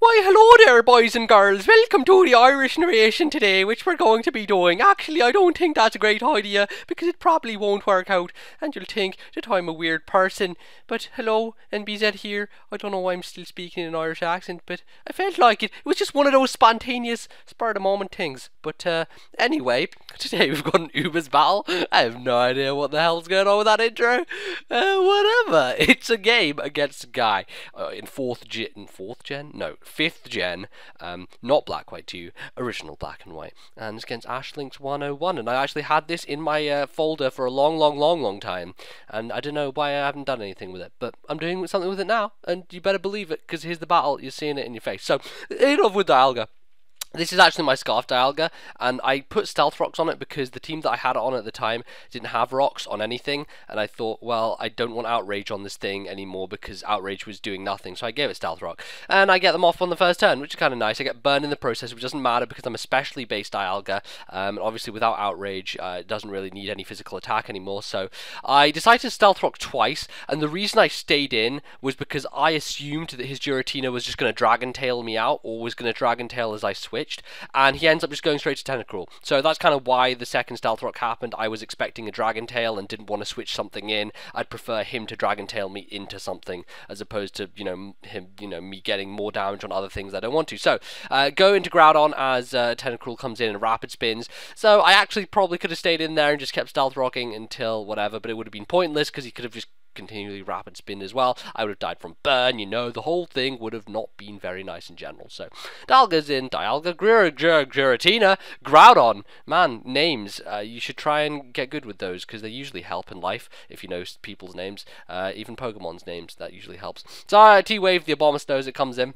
Why, hello there, boys and girls. Welcome to the Irish narration today, which we're going to be doing. Actually, I don't think that's a great idea, because it probably won't work out, and you'll think that I'm a weird person. But hello, NBZ here. I don't know why I'm still speaking in an Irish accent, but I felt like it. It was just one of those spontaneous, spur-of-the-moment things. But anyway, today we've got an Ubahs battle. I have no idea what the hell's going on with that intro. Whatever. It's a game against a guy in fifth gen, not Black, White 2, original Black and White, and it's against Ashlynx101, and I actually had this in my folder for a long time, and I don't know why I haven't done anything with it, but I'm doing something with it now, and you better believe it, because here's the battle, you're seeing it in your face. So, enough with Dialga. This is actually my Scarf Dialga, and I put Stealth Rocks on it because the team that I had it on at the time didn't have rocks on anything, and I thought, well, I don't want Outrage on this thing anymore because Outrage was doing nothing, so I gave it Stealth Rock. And I get them off on the first turn, which is kind of nice. I get burned in the process, which doesn't matter because I'm a specially based Dialga, and obviously without Outrage, it doesn't really need any physical attack anymore, so I decided to Stealth Rock twice, and the reason I stayed in was because I assumed that his Giratina was just going to Dragon Tail me out, or was going to Dragon Tail as I switched, and he ends up just going straight to Tentacruel. So that's kind of why the second Stealth Rock happened. I was expecting a Dragon Tail and didn't want to switch something in. I'd prefer him to Dragon Tail me into something as opposed to, me getting more damage on other things I don't want to. So, go into Groudon as Tentacruel comes in and Rapid Spins. So I actually probably could have stayed in there and just kept Stealth Rocking until whatever, but it would have been pointless because he could have just continually rapid spin as well. I would have died from burn, the whole thing would have not been very nice in general. So, Dialga's in, Dialga, Giratina, Groudon. Man, names, you should try and get good with those, because they usually help in life, if you know people's names, even Pokemon's names, that usually helps. So, T-Wave, the Abomasnow, it comes in.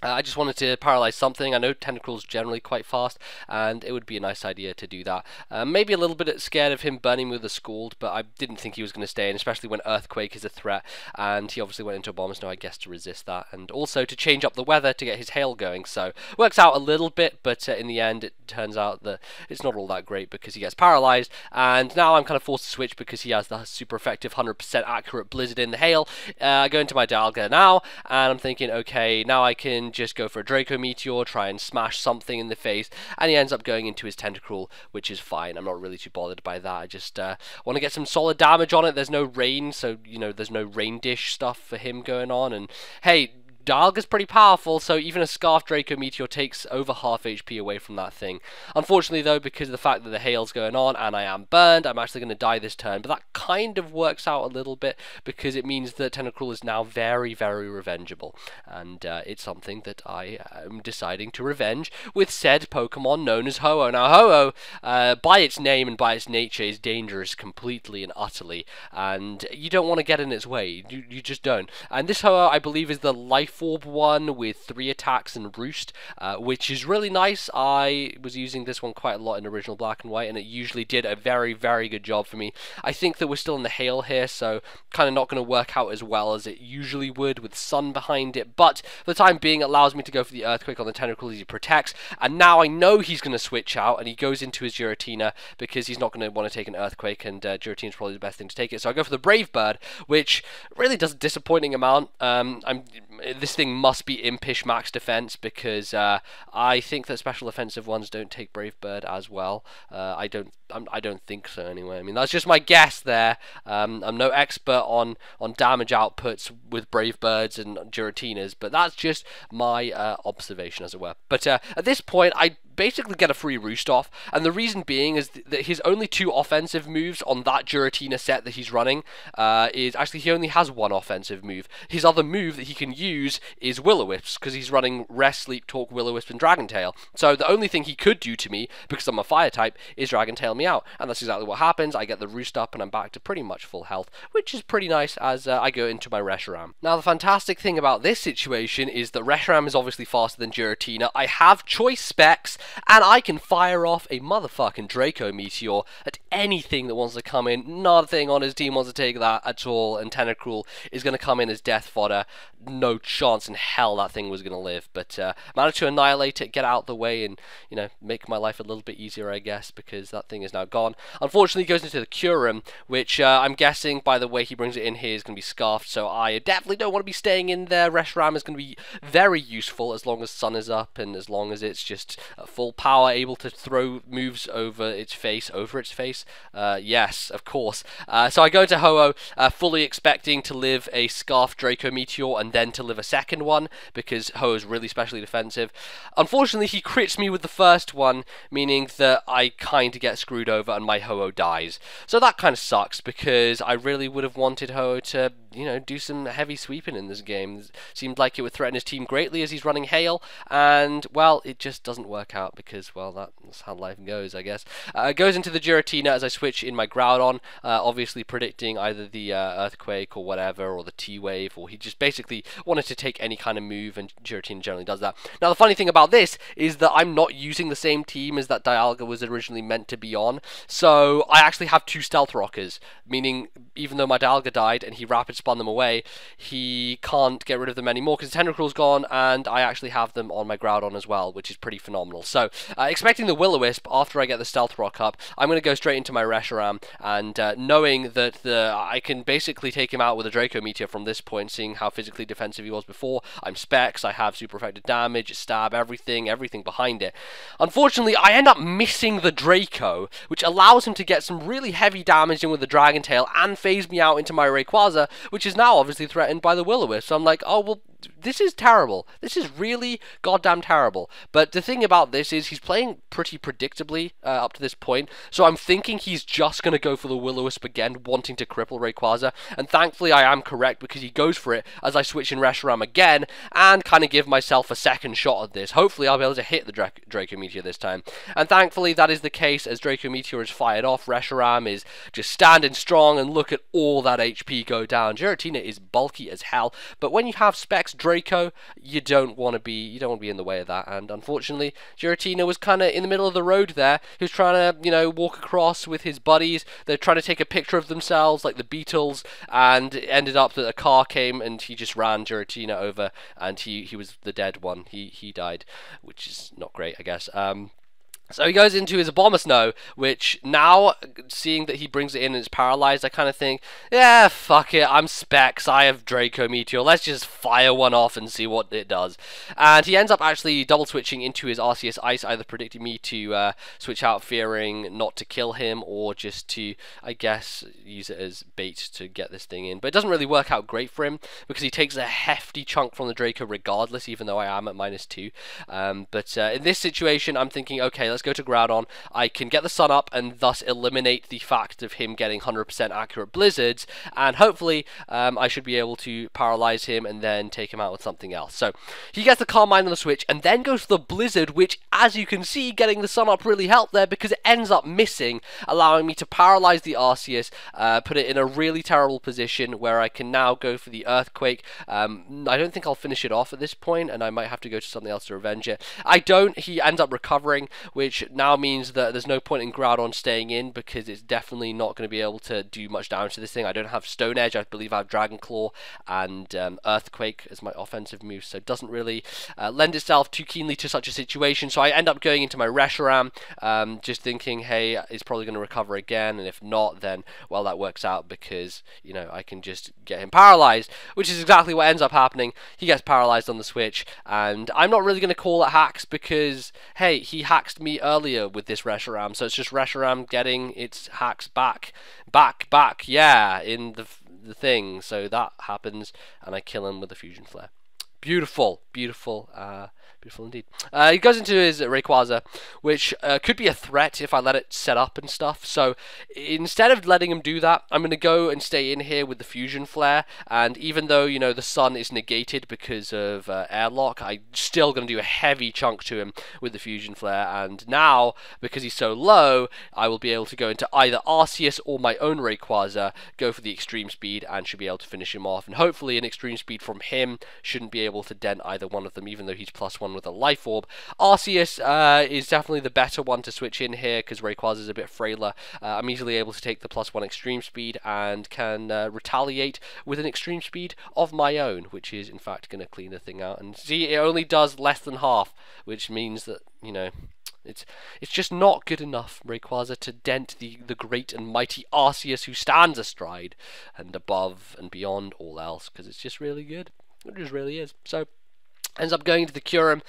I just wanted to paralyze something. I know Tentacruel's generally quite fast, and it would be a nice idea to do that. Maybe a little bit scared of him burning me with a Scald, but I didn't think he was going to stay in, especially when Earthquake is a threat, and he obviously went into Abomasnow, I guess, to resist that, and also to change up the weather to get his Hail going, so works out a little bit, but in the end, it turns out that it's not all that great because he gets paralyzed, and now I'm kind of forced to switch because he has the super effective 100% accurate Blizzard in the Hail. I go into my Dialga now, and I'm thinking, okay, now I can just go for a Draco Meteor, try and smash something in the face, and he ends up going into his Tentacruel, which is fine. I'm not really too bothered by that. I just want to get some solid damage on it. There's no rain, so, there's no rain dish stuff for him going on, and hey, Dialga's pretty powerful, so even a Scarf Draco Meteor takes over half HP away from that thing. Unfortunately, though, because of the fact that the Hail's going on and I am burned, I'm actually going to die this turn. But that kind of works out a little bit because it means that Tentacruel is now very revengeable. And it's something that I am deciding to revenge with said Pokemon known as Ho-Oh. Now, Ho-Oh, by its name and by its nature, is dangerous completely and utterly. And you don't want to get in its way. You just don't. And this Ho-Oh, I believe, is the Life Orb one with 3 attacks and Roost, which is really nice. I was using this one quite a lot in original Black and White, and it usually did a very good job for me. I think that we're still in the Hail here, so kind of not going to work out as well as it usually would with Sun behind it, but for the time being it allows me to go for the Earthquake on the Tentacruel as he protects, and now I know he's going to switch out, and he goes into his Giratina because he's not going to want to take an Earthquake, and Giratina is probably the best thing to take it, so I go for the Brave Bird, which really does a disappointing amount. This thing must be impish max defense because I think that special offensive ones don't take Brave Bird as well. I don't think so anyway. I mean, that's just my guess there. I'm no expert on damage outputs with Brave Birds and Giratinas, but that's just my observation, as it were. But at this point, I basically get a free Roost off, and the reason being is that his only 2 offensive moves on that Giratina set that he's running is actually he only has 1 offensive move. His other move that he can use is Will-O-Wisps, because he's running Rest, Sleep, Talk, Will-O-Wisp, and Dragon Tail. So the only thing he could do to me, because I'm a Fire type, is Dragon Tail me out, and that's exactly what happens. I get the Roost up, and I'm back to pretty much full health, which is pretty nice as I go into my Reshiram. Now, the fantastic thing about this situation is that Reshiram is obviously faster than Giratina. I have choice specs, and I can fire off a motherfucking Draco Meteor at anything that wants to come in. Nothing on his team wants to take that at all, and Tentacruel is going to come in as death fodder. No chance in hell that thing was going to live, but managed to annihilate it, get out of the way, and, you know, make my life a little bit easier, I guess, because that thing is now gone. Unfortunately, he goes into the Curum, which I'm guessing, by the way he brings it in here, is going to be scarfed, so I definitely don't want to be staying in there. Reshiram is going to be very useful as long as Sun is up, and as long as it's just at full power, able to throw moves over its face. Yes, of course. So I go into Ho-Oh, fully expecting to live a Scarf Draco Meteor and then to live a second one, because Ho is really specially defensive. Unfortunately, he crits me with the first one, meaning that I kind of get screwed over and my Ho-Oh dies. So that kind of sucks, because I really would have wanted Ho-Oh to, you know, do some heavy sweeping in this game. It seemed like it would threaten his team greatly as he's running Hail, and, well, it just doesn't work out because, well, that's how life goes, I guess. It goes into the Giratina as I switch in my Groudon, obviously predicting either the Earthquake or whatever, or the T-Wave, or he just basically wanted to take any kind of move, and Giratina generally does that. Now, the funny thing about this is that I'm not using the same team as that Dialga was originally meant to be on, so I actually have two Stealth Rockers, meaning even though my Dialga died and he rapid spun them away, he can't get rid of them anymore because Tentacruel's gone, and I actually have them on my Groudon as well, which is pretty phenomenal. So, expecting the Will-O-Wisp after I get the Stealth Rock up, I'm going to go straight into my Reshiram, and knowing that I can basically take him out with a Draco Meteor from this point, seeing how physically defensive he was before. I'm Specs, I have super effective damage, stab, everything behind it. Unfortunately, I end up missing the Draco, which allows him to get some really heavy damage in with the Dragon Tail and phase me out into my Rayquaza, which is now obviously threatened by the Will-O-Wisp. So I'm like, oh, well, this is terrible. This is really goddamn terrible. But the thing about this is he's playing pretty predictably up to this point, so I'm thinking he's just going to go for the Will-O-Wisp again, wanting to cripple Rayquaza, and thankfully I am correct because he goes for it as I switch in Reshiram again, and kind of give myself a second shot at this. Hopefully I'll be able to hit the Draco Meteor this time, and thankfully that is the case as Draco Meteor is fired off. Reshiram is just standing strong, and look at all that HP go down. Giratina is bulky as hell, but when you have Specs Draco, you don't want to be in the way of that, and unfortunately Giratina was kind of in the middle of the road there. He was trying to, you know, walk across with his buddies. They're trying to take a picture of themselves like the Beatles, and it ended up that a car came and he just ran Giratina over, and he was the dead one. He died, which is not great, I guess. So he goes into his Abomasnow, which now, seeing that he brings it in and it's paralyzed, I kind of think, yeah, fuck it, I'm Specs, I have Draco Meteor, let's just fire one off and see what it does. And he ends up actually double switching into his Arceus Ice, either predicting me to switch out fearing not to kill him, or just to, I guess, use it as bait to get this thing in. But it doesn't really work out great for him, because he takes a hefty chunk from the Draco regardless, even though I am at -2. But in this situation, I'm thinking, okay, let's go to Groudon. I can get the Sun up and thus eliminate the fact of him getting 100% accurate Blizzards, and hopefully I should be able to paralyze him and then take him out with something else. So he gets the Carmine on the switch and then goes for the Blizzard, which, as you can see, getting the Sun up really helped there because it ends up missing, allowing me to paralyze the Arceus, put it in a really terrible position where I can now go for the Earthquake. I don't think I'll finish it off at this point, and I might have to go to something else to revenge it. I don't. He ends up recovering, which now means that there's no point in Groudon staying in because it's definitely not going to be able to do much damage to this thing. I don't have Stone Edge, I believe I have Dragon Claw and Earthquake as my offensive moves, so it doesn't really lend itself too keenly to such a situation. So I end up going into my Reshiram, just thinking, hey, it's probably going to recover again, and if not, then, well, that works out because, you know, I can just get him paralyzed, which is exactly what ends up happening. He gets paralyzed on the switch, and I'm not really going to call it hacks because, hey, he hacked me earlier with this Reshiram, so it's just Reshiram getting its hacks back, yeah, in the thing. So that happens, and I kill him with the Fusion Flare. Beautiful, beautiful, beautiful indeed. He goes into his Rayquaza, which could be a threat if I let it set up and stuff. So instead of letting him do that, I'm going to go and stay in here with the Fusion Flare. And even though, you know, the Sun is negated because of Airlock, I'm still going to do a heavy chunk to him with the Fusion Flare. And now, because he's so low, I will be able to go into either Arceus or my own Rayquaza, go for the Extreme Speed, and should be able to finish him off. And hopefully an Extreme Speed from him shouldn't be able able to dent either one of them, even though he's +1 with a life orb. Arceus is definitely the better one to switch in here, because Rayquaza is a bit frailer. I'm easily able to take the +1 extreme speed and can retaliate with an extreme speed of my own, which is in fact going to clean the thing out. And see, it only does less than half, which means that, you know, it's just not good enough, Rayquaza, to dent the great and mighty Arceus, who stands astride and above and beyond all else, because it's just really good. It just really is. So ends up going to the Kyurem,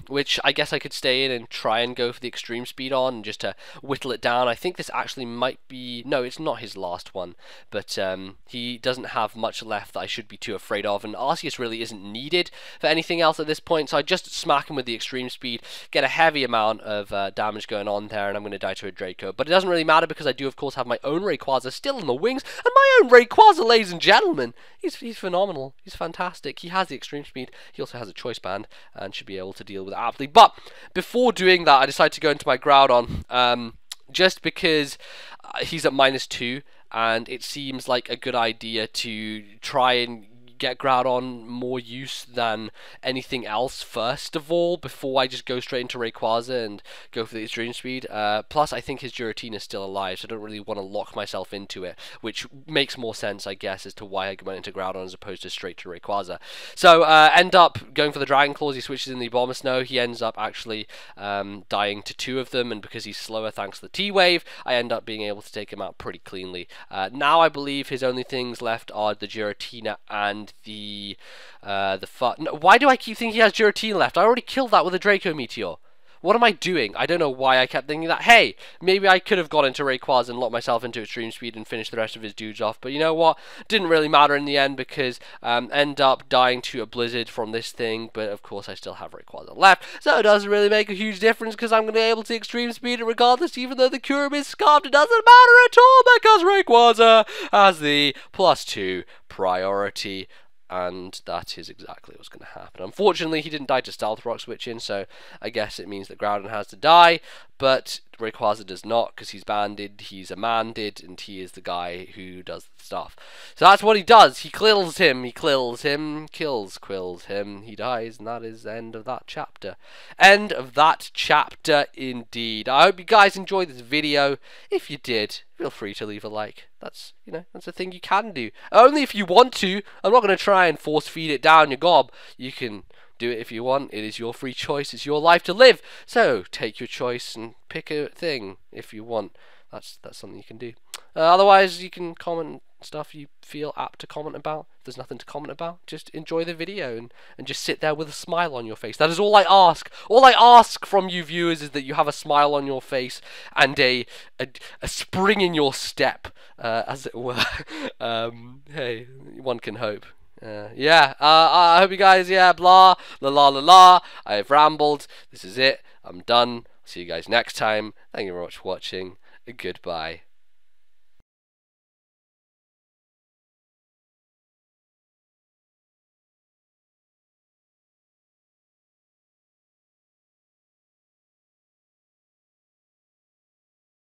which I guess I could stay in and try and go for the extreme speed on, and just to whittle it down. I think this actually might be... No, it's not his last one, but he doesn't have much left that I should be too afraid of, and Arceus really isn't needed for anything else at this point, so I just smack him with the extreme speed, get a heavy amount of damage going on there, and I'm going to die to a Draco. But it doesn't really matter, because I do, of course, have my own Rayquaza still in the wings, and my own Rayquaza, ladies and gentlemen! He's phenomenal. He's fantastic. He has the extreme speed. He also has a choice band and should be able to deal with it aptly. But before doing that, I decided to go into my Groudon, just because he's at -2, and it seems like a good idea to try and get Groudon more use than anything else first of all, before I just go straight into Rayquaza and go for the extreme speed. Plus, I think his Giratina is still alive, so I don't really want to lock myself into it, which makes more sense, I guess, as to why I went into Groudon as opposed to straight to Rayquaza. So, end up going for the Dragon Claws. He switches in the Abomasnow. He ends up actually dying to 2 of them, and because he's slower thanks to the T-Wave, I end up being able to take him out pretty cleanly. Now I believe his only things left are the Giratina and the no, why do I keep thinking he has Giratina left? I already killed that with a Draco Meteor. What am I doing? I don't know why I kept thinking that. Hey, maybe I could have gone into Rayquaza and locked myself into extreme speed and finished the rest of his dudes off. But you know what? Didn't really matter in the end, because end up dying to a Blizzard from this thing. But of course, I still have Rayquaza left, so it doesn't really make a huge difference, because I'm going to be able to extreme speed it regardless, even though the Kyurem is scarfed. It doesn't matter at all, because Rayquaza has the +2 priority. And that is exactly what's going to happen. Unfortunately, he didn't die to Stealth Rock switch in, so I guess it means that Groudon has to die, but Rayquaza does not, because he's banded, he's a manded, and he is the guy who does the stuff. So that's what he does. He kills him, kills Quills him, he dies, and that is the end of that chapter. End of that chapter indeed. I hope you guys enjoyed this video. If you did, feel free to leave a like. That's, you know, that's a thing you can do. Only if you want to. I'm not going to try and force feed it down your gob. You can do it if you want. It is your free choice. It's your life to live. So take your choice and pick a thing if you want. That's something you can do. Otherwise, you can comment stuff you feel apt to comment about. If there's nothing to comment about, just enjoy the video and just sit there with a smile on your face. That is all I ask. All I ask from you viewers is that you have a smile on your face and a spring in your step, as it were. Hey, one can hope. I hope you guys, blah, la la la la. I have rambled. This is it. I'm done. See you guys next time. Thank you very much for watching. Goodbye.